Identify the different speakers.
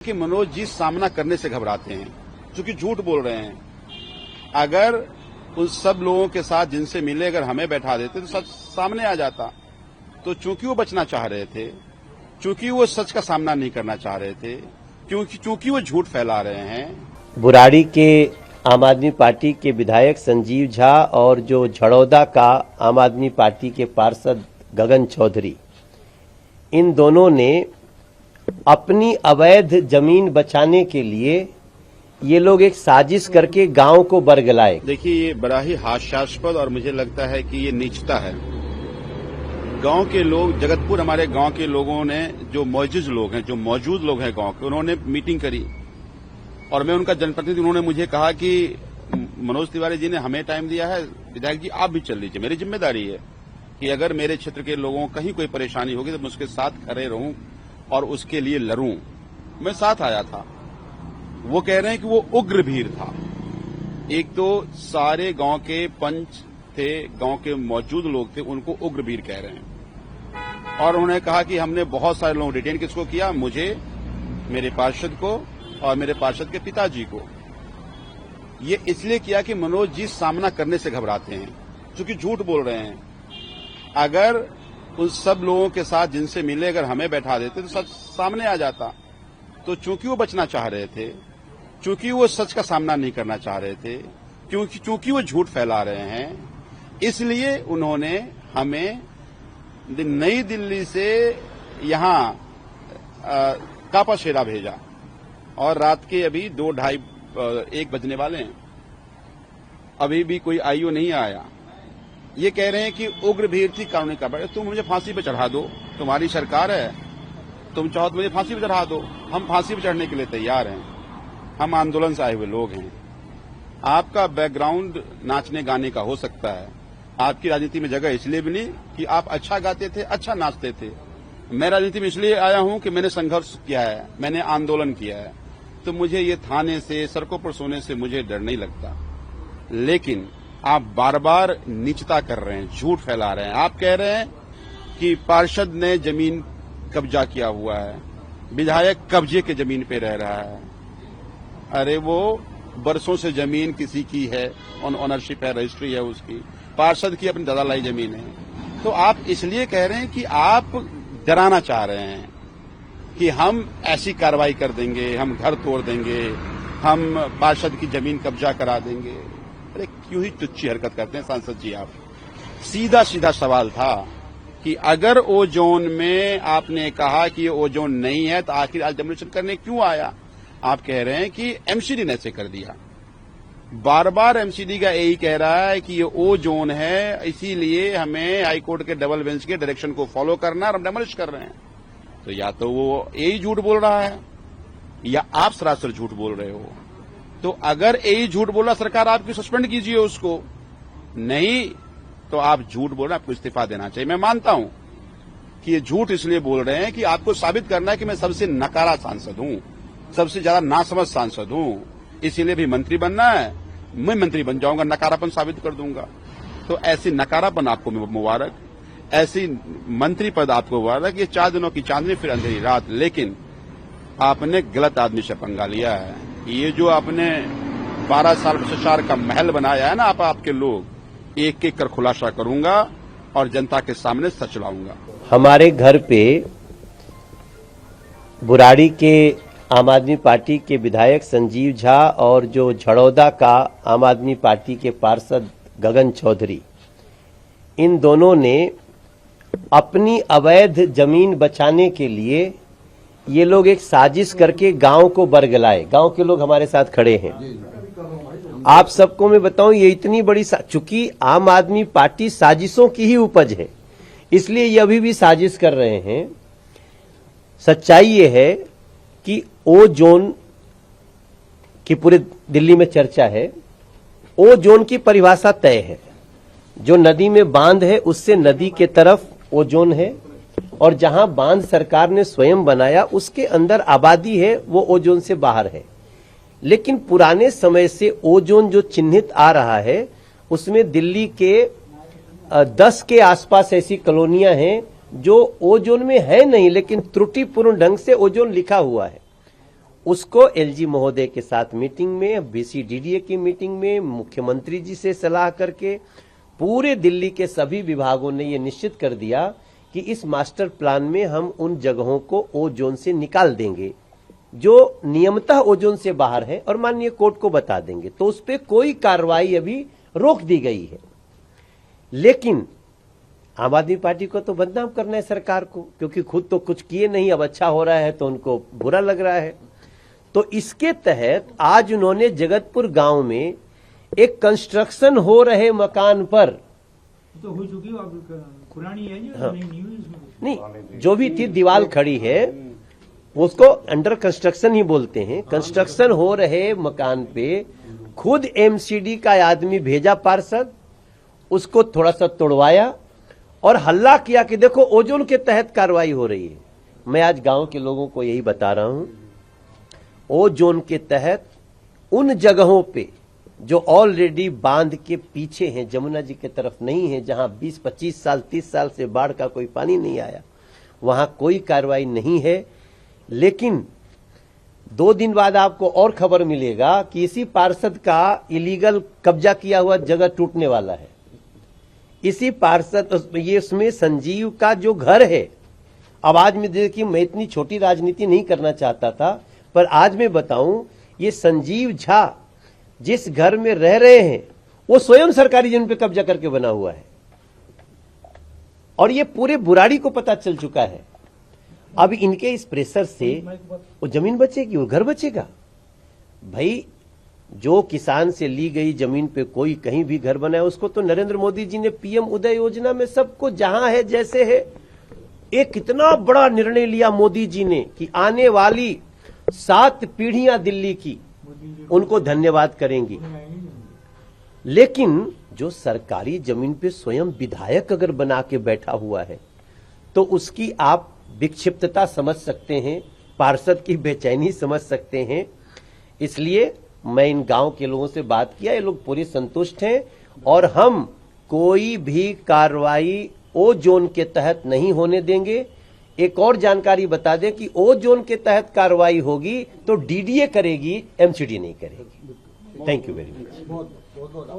Speaker 1: कि मनोज जी सामना करने से घबराते हैं, क्योंकि झूठ बोल रहे हैं। अगर उन सब लोगों के साथ जिनसे मिले अगर हमें बैठा देते तो सच सामने आ जाता। तो चूंकि वो बचना चाह रहे थे, चूंकि वो सच का सामना नहीं करना चाह रहे थे, चूंकि वो झूठ फैला रहे हैं।
Speaker 2: बुराड़ी के आम आदमी पार्टी के विधायक संजीव झा और जो झड़ौदा का आम आदमी पार्टी के पार्षद गगन चौधरी, इन दोनों ने अपनी अवैध जमीन बचाने के लिए ये लोग एक साजिश करके गांव को बरगलाए।
Speaker 1: देखिए, ये बड़ा ही हास्यास्पद और मुझे लगता है कि ये नीचता है। गांव के लोग, जगतपुर हमारे गांव के लोगों ने, जो मौजूद लोग हैं, जो मौजूद लोग हैं गांव के, उन्होंने मीटिंग करी और मैं उनका जनप्रतिनिधि। उन्होंने मुझे कहा कि मनोज तिवारी जी ने हमें टाइम दिया है, विधायक जी आप भी चल लीजिए। मेरी जिम्मेदारी है कि अगर मेरे क्षेत्र के लोगों को कहीं कोई परेशानी होगी तो मैं उसके साथ खड़े रहूं और उसके लिए लड़ूं। मैं साथ आया था। वो कह रहे हैं कि वो उग्र भीड़ था। एक तो सारे गांव के पंच थे, गांव के मौजूद लोग थे, उनको उग्र भीड़ कह रहे हैं। और उन्होंने कहा कि हमने बहुत सारे लोग डिटेन किसको किया, मुझे, मेरे पार्षद को और मेरे पार्षद के पिताजी को। ये इसलिए किया कि मनोज जी सामना करने से घबराते हैं, क्योंकि झूठ बोल रहे हैं। अगर उन सब लोगों के साथ जिनसे मिले अगर हमें बैठा देते तो सच सामने आ जाता। तो चूंकि वो बचना चाह रहे थे, चूंकि वो सच का सामना नहीं करना चाह रहे थे, चूंकि वो झूठ फैला रहे हैं, इसलिए उन्होंने हमें नई दिल्ली से यहां कापाशेरा भेजा। और रात के अभी 2, 2:30, 1 बजने वाले हैं, अभी भी कोई आईओ नहीं आया। ये कह रहे हैं कि उग्र भीड़ थी, कानूनी कार्रवाई। तुम मुझे फांसी पे चढ़ा दो, तुम्हारी सरकार है, तुम चाहो तो मुझे फांसी पे चढ़ा दो, हम फांसी पे चढ़ने के लिए तैयार हैं। हम आंदोलन से आए हुए लोग हैं। आपका बैकग्राउंड नाचने गाने का हो सकता है, आपकी राजनीति में जगह इसलिए भी नहीं कि आप अच्छा गाते थे, अच्छा नाचते थे। मैं राजनीति में इसलिए आया हूं कि मैंने संघर्ष किया है, मैंने आंदोलन किया है। तो मुझे ये थाने से, सड़कों पर सोने से मुझे डर नहीं लगता। लेकिन आप बार बार नीचता कर रहे हैं, झूठ फैला रहे हैं। आप कह रहे हैं कि पार्षद ने जमीन कब्जा किया हुआ है, विधायक कब्जे के जमीन पे रह रहा है। अरे वो बरसों से जमीन किसी की है, ऑनरशिप है, रजिस्ट्री है उसकी। पार्षद की अपनी दादालाई जमीन है। तो आप इसलिए कह रहे हैं कि आप डराना चाह रहे हैं कि हम ऐसी कार्रवाई कर देंगे, हम घर तोड़ देंगे, हम पार्षद की जमीन कब्जा करा देंगे। अरे क्यों ही तुच्छी हरकत करते हैं सांसद जी आप। सीधा सीधा सवाल था कि अगर ओजोन में आपने कहा कि ये ओजोन नहीं है तो आखिर आज डेमोलिशन करने क्यों आया। आप कह रहे हैं कि एमसीडी ने ऐसे कर दिया। बार बार एमसीडी का यही कह रहा है कि ये ओजोन है, इसीलिए हमें हाईकोर्ट के डबल बेंच के डायरेक्शन को फॉलो करना और हम डेमोलिश कर रहे हैं। तो या तो वो यही झूठ बोल रहा है या आप सरासर झूठ बोल रहे हो। तो अगर यही झूठ बोला, सरकार आपकी सस्पेंड कीजिए उसको। नहीं तो आप झूठ बोल रहे हैं, आपको इस्तीफा देना चाहिए। मैं मानता हूं कि ये झूठ इसलिए बोल रहे हैं कि आपको साबित करना है कि मैं सबसे नकारा सांसद हूं, सबसे ज्यादा नासमझ सांसद हूं, इसीलिए भी मंत्री बनना है। मैं मंत्री बन जाऊंगा, नकारापन साबित कर दूंगा। तो ऐसी नकारापन आपको मुबारक, ऐसी मंत्री पद आपको मुबारक। ये 4 दिनों की चांदनी फिर अंधेरी रात। लेकिन आपने गलत आदमी से पंगा लिया है। ये जो आपने 12 साल भ्रष्टाचार का महल बनाया है ना, आपके लोग, एक एक कर खुलासा करूंगा और जनता के सामने सच लाऊंगा।
Speaker 2: हमारे घर पे बुराड़ी के आम आदमी पार्टी के विधायक संजीव झा और जो झड़ौदा का आम आदमी पार्टी के पार्षद गगन चौधरी, इन दोनों ने अपनी अवैध जमीन बचाने के लिए ये लोग एक साजिश करके गांव को बरगलाए। गांव के लोग हमारे साथ खड़े हैं। आप सबको मैं बताऊं, ये इतनी बड़ी, चूंकि आम आदमी पार्टी साजिशों की ही उपज है, इसलिए ये अभी भी साजिश कर रहे हैं। सच्चाई ये है कि ओजोन की पूरे दिल्ली में चर्चा है। ओजोन की परिभाषा तय है। जो नदी में बांध है उससे नदी के तरफ ओजोन है, और जहां बांध सरकार ने स्वयं बनाया उसके अंदर आबादी है, वो ओजोन से बाहर है। लेकिन पुराने समय से ओजोन जो चिन्हित आ रहा है, उसमें दिल्ली के 10 के आसपास ऐसी कॉलोनियां हैं जो ओजोन में है नहीं, लेकिन त्रुटिपूर्ण ढंग से ओजोन लिखा हुआ है। उसको एलजी महोदय के साथ मीटिंग में, बीसीडीडीए की मीटिंग में, मुख्यमंत्री जी से सलाह करके पूरे दिल्ली के सभी विभागों ने यह निश्चित कर दिया कि इस मास्टर प्लान में हम उन जगहों को ओ जोन से निकाल देंगे जो नियमतः ओ जोन से बाहर है और माननीय कोर्ट को बता देंगे। तो उस पर कोई कार्रवाई अभी रोक दी गई है। लेकिन आम आदमी पार्टी को तो बदनाम करना है सरकार को, क्योंकि खुद तो कुछ किए नहीं, अब अच्छा हो रहा है तो उनको बुरा लग रहा है। तो इसके तहत आज उन्होंने जगतपुर गांव में एक कंस्ट्रक्शन हो रहे मकान पर,
Speaker 3: तो हो चुकी पुरानी है जो
Speaker 2: हाँ,
Speaker 3: नहीं,
Speaker 2: जो भी थी दीवार खड़ी है उसको अंडर कंस्ट्रक्शन ही बोलते हैं। कंस्ट्रक्शन हो रहे मकान पे खुद एमसीडी का आदमी भेजा पार्षद, उसको थोड़ा सा तोड़वाया और हल्ला किया कि देखो ओजोन के तहत कार्रवाई हो रही है। मैं आज गांव के लोगों को यही बता रहा हूं, ओजोन के तहत उन जगहों पे जो ऑलरेडी बांध के पीछे हैं, जमुना जी की तरफ नहीं है, जहां 20, 25 साल, 30 साल से बाढ़ का कोई पानी नहीं आया, वहां कोई कार्रवाई नहीं है। लेकिन 2 दिन बाद आपको और खबर मिलेगा कि इसी पार्षद का इलीगल कब्जा किया हुआ जगह टूटने वाला है। इसी पार्षद, ये उसमें संजीव का जो घर है। अब आज में देखिए, मैं इतनी छोटी राजनीति नहीं करना चाहता था, पर आज मैं बताऊं, ये संजीव झा जिस घर में रह रहे हैं वो स्वयं सरकारी जमीन पे कब्जा करके बना हुआ है और ये पूरे बुराड़ी को पता चल चुका है। अब इनके इस प्रेशर से वो जमीन बचेगी, वो घर बचेगा। भाई, जो किसान से ली गई जमीन पे कोई कहीं भी घर बनाया, उसको तो नरेंद्र मोदी जी ने पीएम उदय योजना में सबको जहां है जैसे है, एक कितना बड़ा निर्णय लिया मोदी जी ने कि आने वाली 7 पीढ़ियां दिल्ली की उनको धन्यवाद करेंगी। लेकिन जो सरकारी जमीन पे स्वयं विधायक अगर बना के बैठा हुआ है तो उसकी आप विक्षिप्तता समझ सकते हैं, पार्षद की बेचैनी समझ सकते हैं। इसलिए मैं इन गांव के लोगों से बात किया, ये लोग पूरी संतुष्ट हैं और हम कोई भी कार्रवाई ओ जोन के तहत नहीं होने देंगे। एक और जानकारी बता दें कि ओ जोन के तहत कार्रवाई होगी तो डीडीए करेगी, एमसीडी नहीं करेगी। Thank you very much.